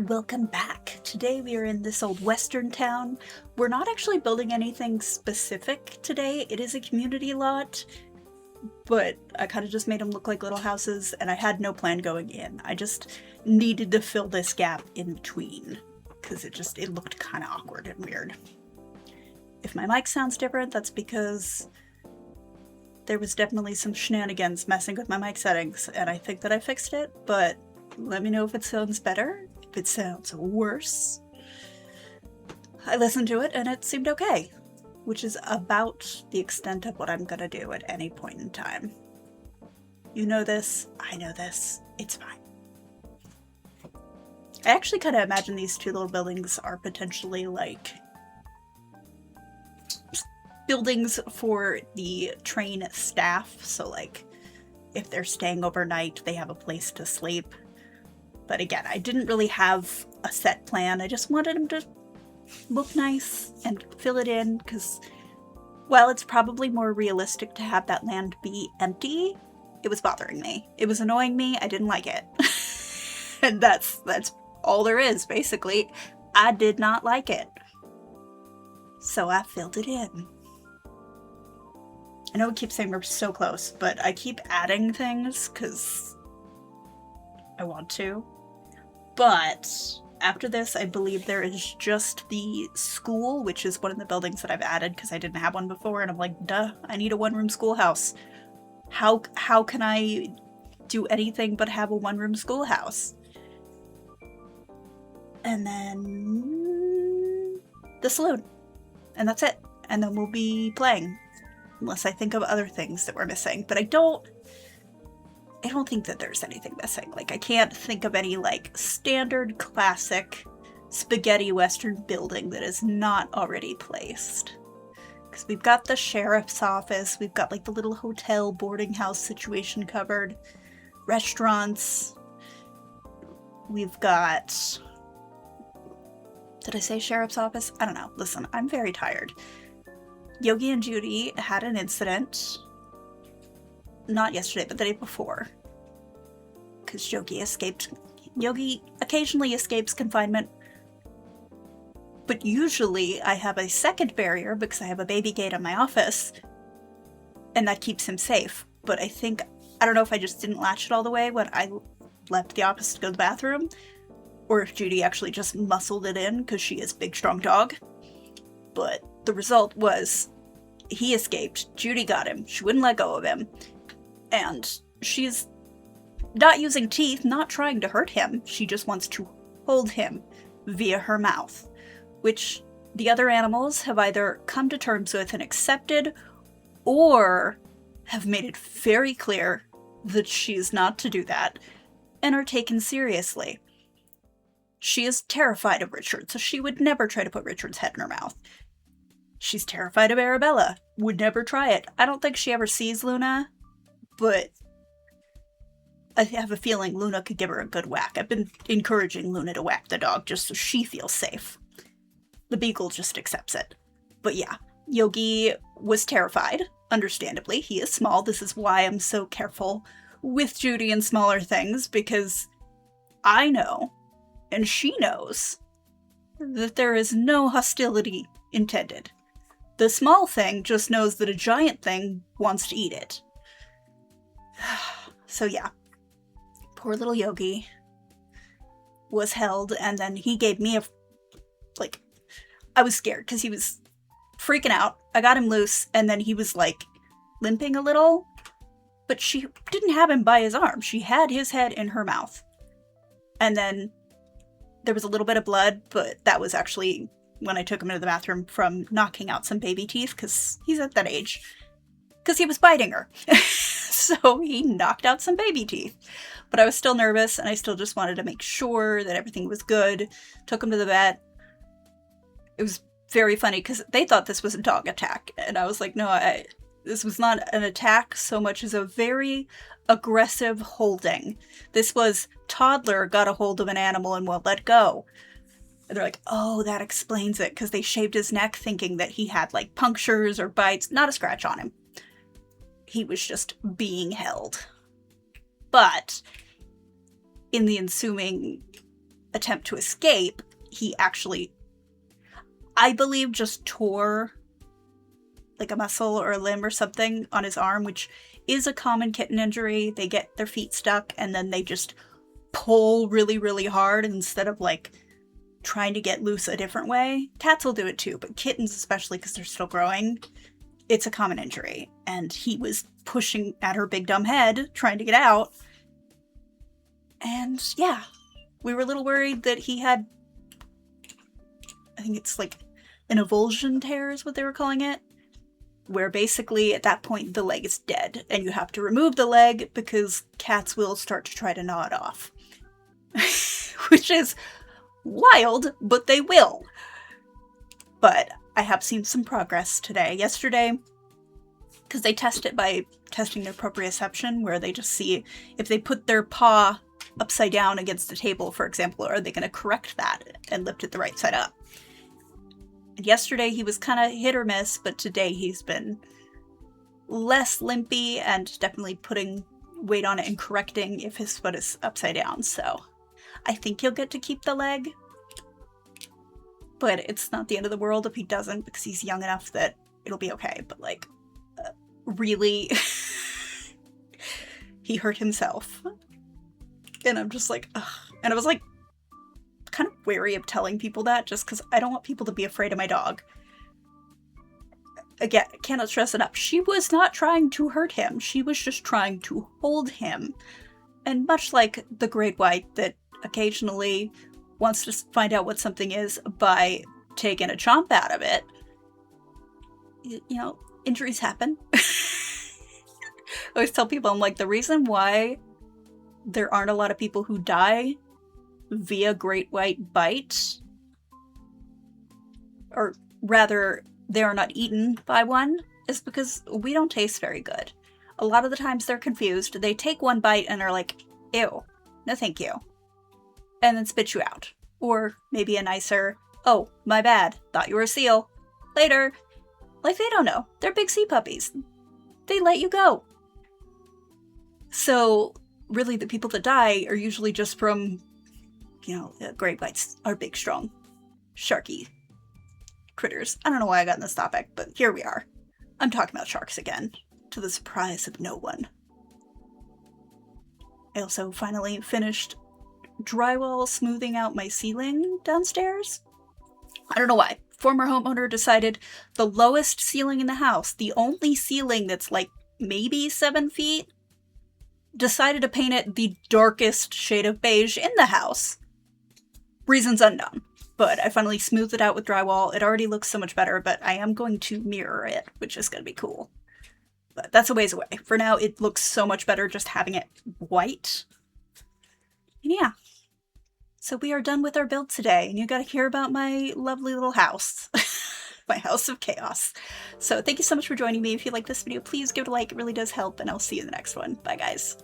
Welcome back. Today we are in this old western town. We're not actually building anything specific today. It is a community lot, but I kind of just made them look like little houses, and I had no plan going in. I just needed to fill this gap in between, because it looked kind of awkward and weird. If my mic sounds different, that's because there was definitely some shenanigans messing with my mic settings, and I think that I fixed it, but let me know if it sounds better. If it sounds worse. I listened to it and it seemed okay, which is about the extent of what I'm gonna do at any point in time. You know this, I know this, it's fine. I actually kind of imagine these two little buildings are potentially like buildings for the train staff, so like if they're staying overnight, they have a place to sleep. But again, I didn't really have a set plan. I just wanted them to look nice and fill it in, because while it's probably more realistic to have that land be empty, it was bothering me. It was annoying me. I didn't like it. And that's all there is, basically. I did not like it. So I filled it in. I know we keep saying we're so close, but I keep adding things because I want to. But after this, I believe there is just the school, which is one of the buildings that I've added because I didn't have one before, and I'm like, duh, I need a one-room schoolhouse. How can I do anything but have a one-room schoolhouse? And then the saloon. And that's it. And then we'll be playing. Unless I think of other things that we're missing. But I don't think that there's anything missing. Like, I can't think of any, like, standard classic spaghetti western building that is not already placed. Because we've got the sheriff's office, we've got, like, the little hotel boarding house situation covered, restaurants, we've got... Did I say sheriff's office? I don't know. Listen, I'm very tired. Yogi and Judy had an incident. Not yesterday, but the day before. Because Yogi occasionally escapes confinement. But usually I have a second barrier because I have a baby gate on my office. And that keeps him safe. But I don't know if I just didn't latch it all the way when I left the office to go to the bathroom. Or if Judy actually just muscled it in because she is a big, strong dog. But the result was he escaped. Judy got him. She wouldn't let go of him. And she's not using teeth, not trying to hurt him. She just wants to hold him via her mouth, which the other animals have either come to terms with and accepted, or have made it very clear that she is not to do that, and are taken seriously. She is terrified of Richard, so she would never try to put Richard's head in her mouth. She's terrified of Arabella, would never try it. I don't think she ever sees Luna, but I have a feeling Luna could give her a good whack. I've been encouraging Luna to whack the dog just so she feels safe. The beagle just accepts it. But yeah, Yogi was terrified, understandably. He is small. This is why I'm so careful with Judy and smaller things, because I know, and she knows, that there is no hostility intended. The small thing just knows that a giant thing wants to eat it. So yeah, poor little Yogi was held, and then he gave me I was scared because he was freaking out. I got him loose, and then he was like limping a little, but she didn't have him by his arm. She had his head in her mouth. And then there was a little bit of blood, but that was actually when I took him into the bathroom from knocking out some baby teeth, because he's at that age. Because he was biting her. So he knocked out some baby teeth. But I was still nervous, and I still just wanted to make sure that everything was good. Took him to the vet. It was very funny, because they thought this was a dog attack. And I was like, no, this was not an attack so much as a very aggressive holding. This was toddler got a hold of an animal and won't let go. And they're like, oh, that explains it, because they shaved his neck thinking that he had, like, punctures or bites. Not a scratch on him. He was just being held. But in the ensuing attempt to escape, he actually, I believe, just tore like a muscle or a limb or something on his arm, which is a common kitten injury. They get their feet stuck and then they just pull really, really hard instead of like trying to get loose a different way. Cats will do it too, but kittens, especially because they're still growing, it's a common injury. And he was pushing at her big dumb head, trying to get out. And yeah, we were a little worried that he had, I think it's like an avulsion tear is what they were calling it, where basically at that point the leg is dead and you have to remove the leg because cats will start to try to gnaw it off. Which is wild, but they will. But I have seen some progress today. Yesterday, because they test it by testing their proprioception, where they just see if they put their paw upside down against the table, for example, are they going to correct that and lift it the right side up? And yesterday he was kind of hit or miss, but today he's been less limpy and definitely putting weight on it and correcting if his foot is upside down. So I think he'll get to keep the leg, but it's not the end of the world if he doesn't, because he's young enough that it'll be okay. But like, really, he hurt himself. And I'm just like, ugh. And I was like, kind of wary of telling people that just because I don't want people to be afraid of my dog. Again, I cannot stress enough. She was not trying to hurt him. She was just trying to hold him. And much like the great white that occasionally wants to find out what something is by taking a chomp out of it, you know, injuries happen. I always tell people, I'm like, the reason why there aren't a lot of people who die via great white bite, or rather, they are not eaten by one, is because we don't taste very good. A lot of the times they're confused. They take one bite and are like, ew, no thank you. And then spit you out. Or maybe a nicer, oh, my bad, thought you were a seal. Later. Like, they don't know. They're big sea puppies. They let you go. So, really, the people that die are usually just from, you know, great whites are big, strong, sharky critters. I don't know why I got in this topic, but here we are. I'm talking about sharks again, to the surprise of no one. I also finally finished drywall smoothing out my ceiling downstairs. I don't know why. Former homeowner decided the lowest ceiling in the house, the only ceiling that's like maybe 7 feet, decided to paint it the darkest shade of beige in the house. Reasons unknown. But I finally smoothed it out with drywall. It already looks so much better, but I am going to mirror it, which is going to be cool. But that's a ways away. For now, it looks so much better just having it white. And yeah. So we are done with our build today, and you got to hear about my lovely little house. My house of chaos. So thank you so much for joining me. If you like this video, please give it a like. It really does help, and I'll see you in the next one. Bye, guys.